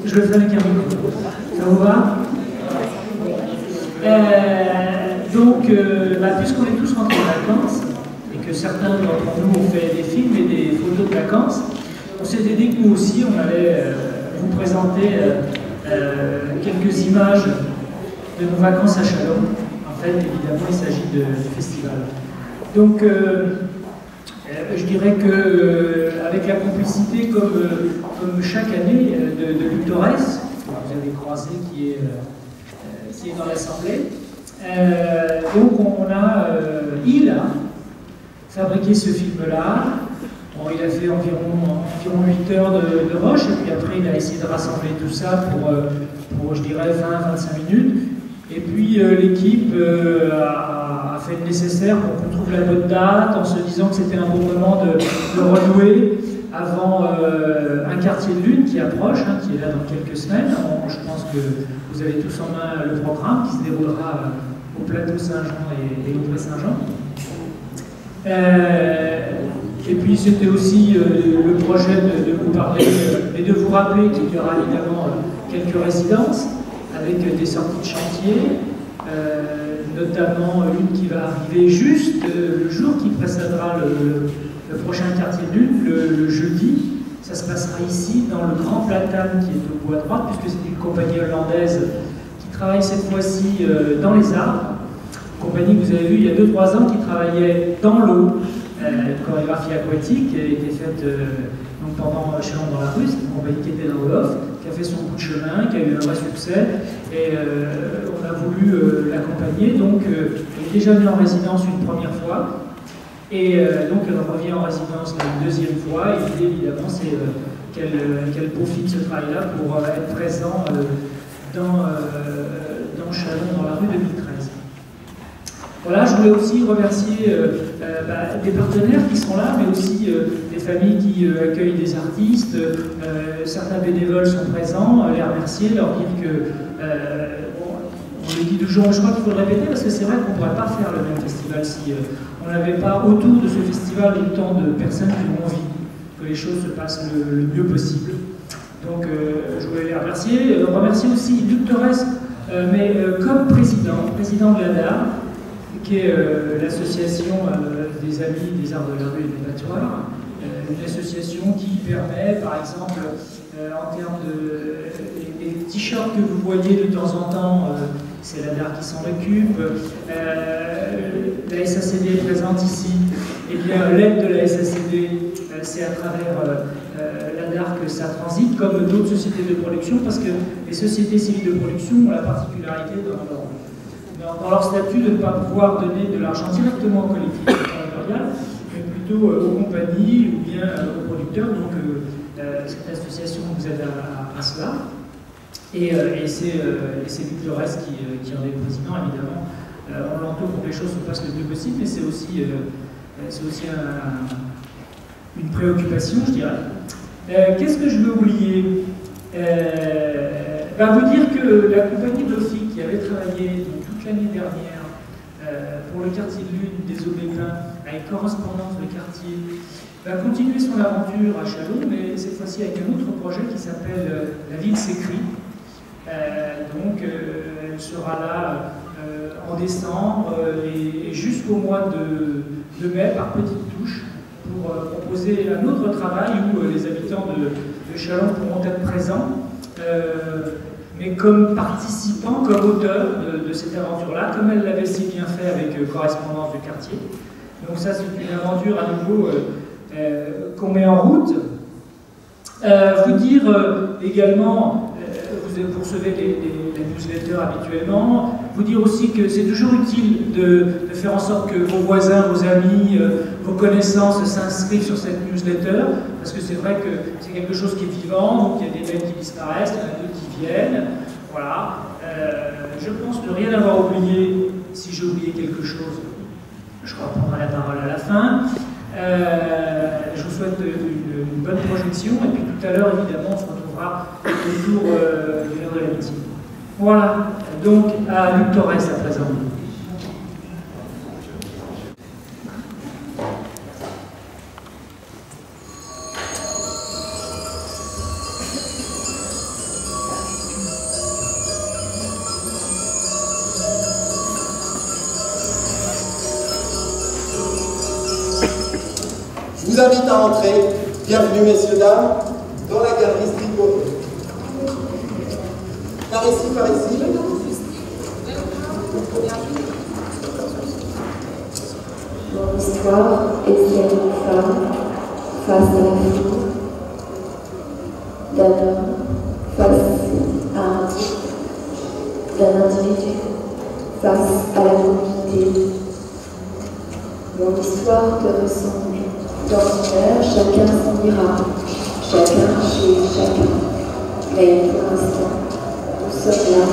Je le fais avec un micro. Ça vous va? Puisqu'on est tous rentrés en vacances, et que certains d'entre nous ont fait des films et des photos de vacances, on s'était dit que nous aussi, on allait vous présenter quelques images de nos vacances à Châlons. En fait, évidemment, il s'agit du festival. Donc, je dirais qu'avec la complicité, comme chaque année, de Luc Torres, que vous avez croisé, qui est dans l'Assemblée, donc on a, il a fabriqué ce film-là. Bon, il a fait environ 8 heures de rush, et puis après il a essayé de rassembler tout ça pour je dirais, 20-25 minutes. Et puis l'équipe a fait le nécessaire pour qu'on trouve la bonne date, en se disant que c'était un bon moment de renouer avant un quartier de lune qui approche, qui est là dans quelques semaines. Je pense que vous avez tous en main le programme qui se déroulera au plateau Saint-Jean et au Pré Saint-Jean. Et puis c'était aussi le projet de vous parler et de vous rappeler qu'il y aura évidemment quelques résidences avec des sorties de chantier, notamment une qui va arriver juste le jour qui précédera le prochain quartier de lune, le jeudi. Ça se passera ici, dans le Grand Platane qui est au bout à droite, puisque c'est une compagnie hollandaise qui travaille cette fois-ci dans les arbres. Une compagnie que vous avez vue il y a 2-3 ans qui travaillait dans l'eau, une chorégraphie aquatique qui a été faite donc pendant Châlons dans la rue. C'est une compagnie qui était dans le Loft, qui a fait son bout de chemin, qui a eu un vrai succès, et on a voulu l'accompagner. Donc elle est déjà venue en résidence une première fois. Et donc elle revient en résidence une deuxième fois, et l'idée évidemment c'est qu'elle profite de ce travail-là pour être présent dans Châlons dans la rue 2013. Voilà, je voulais aussi remercier des partenaires qui sont là, mais aussi des familles qui accueillent des artistes. Certains bénévoles sont présents, les remercier, leur dire que on le dit toujours, je crois qu'il faut le répéter parce que c'est vrai qu'on ne pourrait pas faire le même festival si on n'avait pas autour de ce festival autant de personnes qui ont envie que les choses se passent le mieux possible. Donc je voulais les remercier. Remercier aussi Luc Torres, mais comme président de l'ADA, qui est l'association des Amis des Arts de la Rue et des Battoirs, une association qui permet, par exemple, en termes de les t-shirts que vous voyez de temps en temps, c'est l'ADAR qui s'en occupe. La SACD est présente ici. Et bien, l'aide de la SACD, c'est à travers l'ADAR que ça transite, comme d'autres sociétés de production, parce que les sociétés civiles de production ont la particularité dans leur statut de ne pas pouvoir donner de l'argent directement aux collectivités territoriales, mais plutôt aux compagnies ou bien aux producteurs. Donc, cette association vous aide à cela. Et c'est Luc Torres qui en est le président, évidemment. On l'entoure pour que les choses se passent le mieux possible, mais c'est aussi une préoccupation, je dirais. Qu'est-ce que je veux oublier? Vous dire que la compagnie Dofi, qui avait travaillé toute l'année dernière pour le quartier de lune des Aubépins, avec correspondance de quartier, va continuer son aventure à Châlons, mais cette fois-ci avec un autre projet qui s'appelle La ville s'écrit. Elle sera là en décembre et jusqu'au mois de mai par petites touches pour proposer un autre travail où les habitants de Châlons pourront être présents, mais comme participants, comme auteurs de cette aventure-là, comme elle l'avait si bien fait avec correspondance de quartier. Donc ça, c'est une aventure à nouveau qu'on met en route. Vous dire également, vous recevez les newsletters habituellement, vous dire aussi que c'est toujours utile de faire en sorte que vos voisins, vos amis, vos connaissances s'inscrivent sur cette newsletter, parce que c'est vrai que c'est quelque chose qui est vivant, donc il y a des mails qui disparaissent, il y en a d'autres qui viennent. Voilà. Je pense ne rien avoir oublié. Si j'ai oublié quelque chose, je reprendrai la parole à la fin. Je vous souhaite une bonne projection, et puis tout à l'heure, évidemment, on se retrouvera autour de l'heure de l'amitié. Voilà, donc à Luc Torres à présent. vous invite à entrer. Bienvenue, messieurs, dames, dans la galerie Stricot. Par ici, par ici. Mon histoire est celle d'une femme face à la vie, d'un homme face à un type, d'un individu face à la communauté. Mon histoire te ressemble. Dans son heure, chacun s'en ira, chacun chez chacun. Mais pour l'instant, nous sommes là.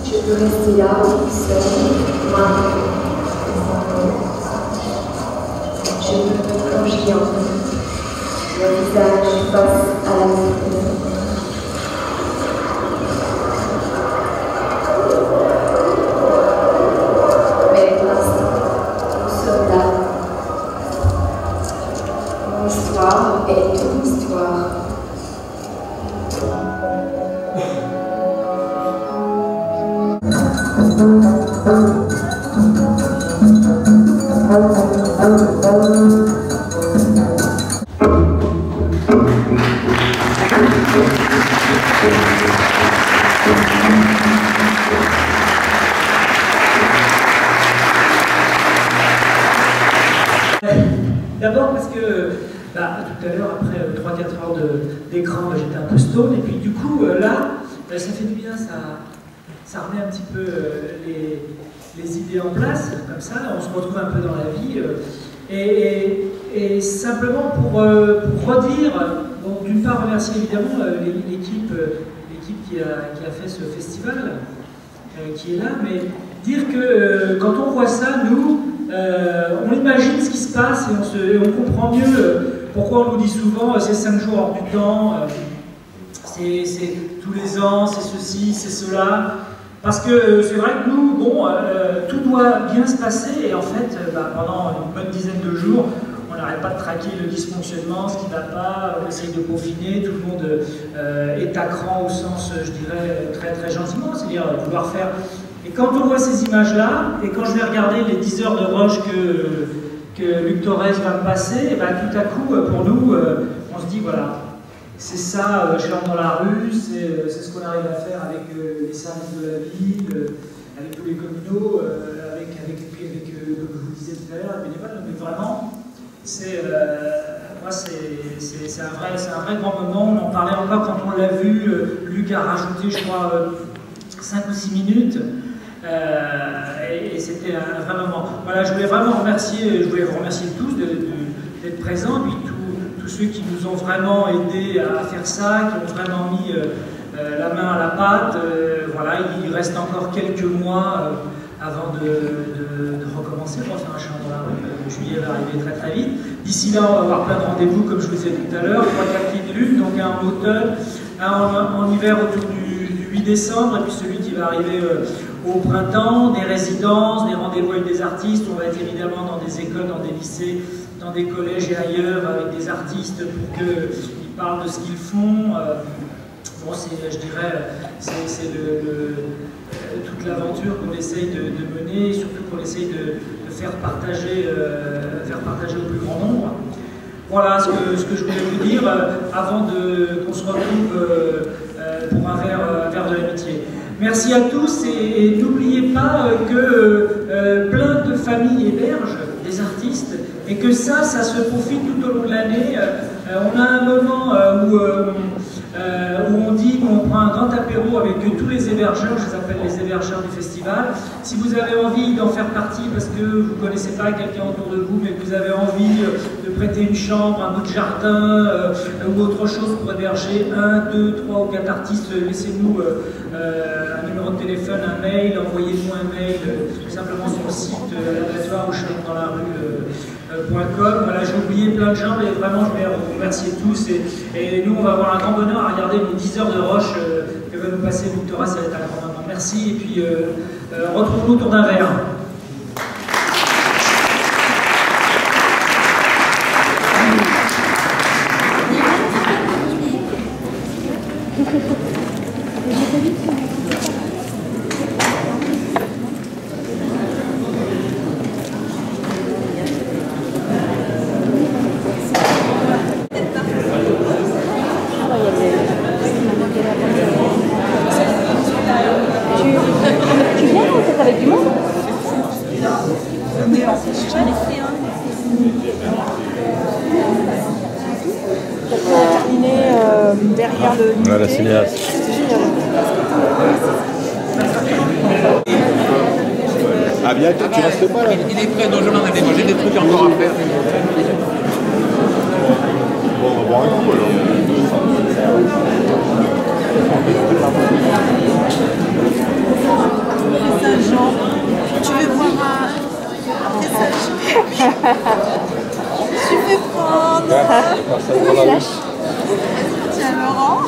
Je peux rester là, seul, maintenant. Je peux me plonger en nous, mon visage face à la vie. Mais pour l'instant, nous sommes là. Mon histoire est ton histoire. D'abord parce que tout à l'heure, après 3-4 heures d'écran, j'étais un peu stone, et puis du coup, là, ça fait du bien, ça remet un petit peu les idées en place, comme ça, on se retrouve un peu dans la vie. Et simplement pour redire, bon, d'une part remercier évidemment l'équipe qui a fait ce festival, qui est là, mais dire que quand on voit ça, nous, on imagine ce qui se passe et on comprend mieux pourquoi on nous dit souvent c'est 5 jours hors du temps, c'est tous les ans, c'est ceci, c'est cela. Parce que c'est vrai que nous, bon, tout doit bien se passer et en fait, pendant une bonne dizaine de jours, on n'arrête pas de traquer le dysfonctionnement, ce qui ne va pas, on essaye de peaufiner, tout le monde est à cran au sens, je dirais, très très gentiment, c'est-à-dire vouloir faire. Et quand on voit ces images-là, et quand je vais regarder les 10 heures de rush que Luc Torres va me passer, et tout à coup, pour nous, on se dit, voilà, c'est ça, Challenge dans la rue, c'est ce qu'on arrive à faire avec les services de la ville, avec tous les communaux, avec comme je vous disais tout à l'heure, les bénévoles, mais vraiment, moi, c'est un vrai grand moment. On en parlait encore quand on l'a vu, Luc a rajouté, je crois, 5 ou 6 minutes. Et c'était un vrai moment. Voilà, je voulais vraiment vous remercier tous d'être présents, puis tous ceux qui nous ont vraiment aidés à faire ça, qui ont vraiment mis la main à la pâte. Voilà, il reste encore quelques mois avant de recommencer pour faire un chant dans la rue. Juillet va arriver très très vite. D'ici là, on va avoir plein de rendez-vous, comme je vous ai dit tout à l'heure, 3-4 pieds de lune, donc un en automne, un en hiver autour du 8 décembre, et puis celui qui va arriver au printemps, des résidences, des rendez-vous avec des artistes. On va être évidemment dans des écoles, dans des lycées, dans des collèges et ailleurs avec des artistes pour qu'ils parlent de ce qu'ils font. Bon, je dirais, c'est toute l'aventure qu'on essaye de mener, et surtout qu'on essaye de faire partager au plus grand nombre. Voilà ce que je voulais vous dire avant qu'on se retrouve pour un verre de l'amitié. Merci à tous et n'oubliez pas que plein de familles hébergent des artistes et que ça se profite tout au long de l'année. On a un moment où on dit qu'on prend un grand apéro avec tous les hébergeurs, je les appelle les hébergeurs du festival. Si vous avez envie d'en faire partie parce que vous ne connaissez pas quelqu'un autour de vous, mais que vous avez envie de prêter une chambre, un bout de jardin ou autre chose pour héberger 1, 2, 3 ou 4 artistes, laissez-nous un numéro de téléphone, un mail, envoyez-nous un mail simplement sur le site l'abattoir ou Chalon dans la rue.com. Voilà, j'ai oublié plein de gens, mais vraiment je voulais vous remercier tous et nous on va avoir un grand bonheur à regarder nos 10 heures de rush que va nous passer Luc Torres, ça va être un grand moment. Merci et puis retrouvons-nous autour d'un verre. terminé derrière le musée. Ouais, la cinéaste. C'est génial. Ah bien, tu restes pas là. Il est prêt, non je m'en allais, moi j'ai des trucs encore à faire. Bon, on va boire un coup alors. Saint-Jean, tu veux voir un message? Tu peux prendre. Tiens Laurent.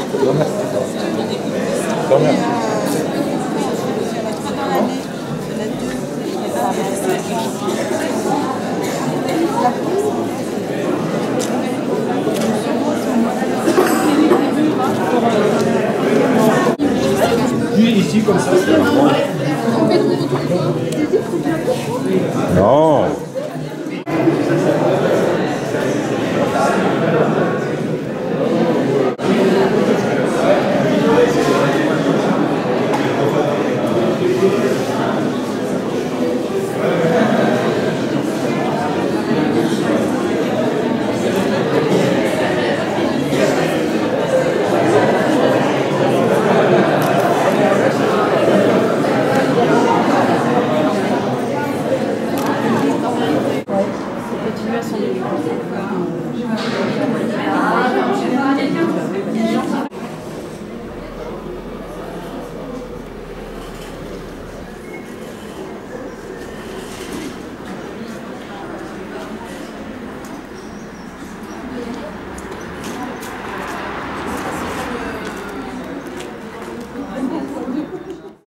Puis ici, comme ça, c'est Non. Continuer à s'en occuper.